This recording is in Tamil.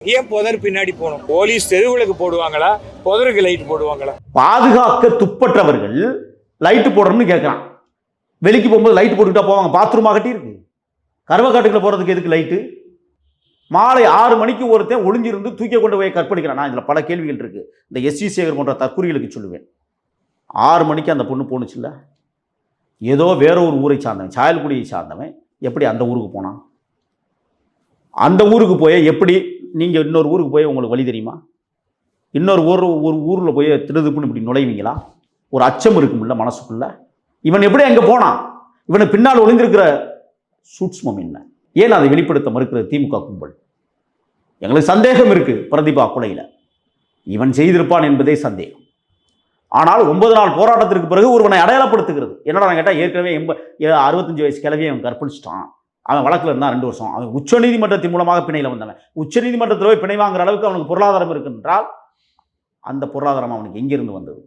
ஏன் புதர் பின்னாடி போகணும்? போலீஸ் தெருவுகளுக்கு போடுவாங்களா, புதருக்கு லைட் போடுவாங்களா? பாதுகாக்க துப்பற்றவர்கள் லைட்டு போடணும்னு கேட்கறான். வெளிக்கு போகும்போது லைட் போட்டுக்கிட்டா போவாங்க? பாத்ரூம் ஆகட்டி இருக்கு. கருவக்காட்டுக்குள்ள போறதுக்கு எதுக்கு லைட்டு? மாலை 6 மணிக்கு ஒருத்தன் ஒளிஞ்சிருந்து தூக்கி கொண்டு போய் கற்பழிக்கிறான். இதுல பல கேள்விகள் இருக்கு. இந்த எஸ்.வி. சேகர் போன்ற தற்குறிகளுக்கு சொல்லுவேன். 6 மணிக்கு அந்த பொண்ணு போணுச்சுல்ல, ஏதோ வேற ஒரு ஊரை சார்ந்தவன், சாயல்குடியை சார்ந்தவன், எப்படி அந்த ஊருக்கு போனான்? அந்த ஊருக்கு போய் எப்படி நீங்க இன்னொரு ஊருக்கு போய் உங்களுக்கு வழி தெரியுமா? இன்னொரு ஊரில் போய் திருதுப்புன்னு இப்படி நுழைவீங்களா? ஒரு அச்சம் இருக்கும்ல மனசுக்குள்ள. இவன் எப்படி அங்கே போனான்? இவனுக்கு பின்னால் ஒளிந்திருக்கிற சூட்சுமம் என்ன? ஏன் அதை வெளிப்படுத்த மறுக்கிறது திமுக கும்பல்? எங்களுக்கு சந்தேகம் இருக்கு பிரதீபா கொலையில் இவன் செய்திருப்பான் என்பதே சந்தேகம். ஆனால் 9 நாள் போராட்டத்திற்கு பிறகு ஒருவனை அடையாளப்படுத்துகிறது. என்னடா கேட்டால் ஏற்கனவே 65 வயசு கிழவியை அவன் கற்பழிச்சிட்டான், அவன் வழக்கில் இருந்தான் 2 வருஷம், அவன் உச்சநீதிமன்றத்தின் மூலமாக பிணையில் வந்தவன், உச்சநீதிமன்றத்தில் போய் பிணை வாங்குற அளவுக்கு அவனுக்கு பொருளாதாரம் இருக்குன்றால் அந்த பொருளாதாரம் அவனுக்கு எங்கிருந்து வந்தது?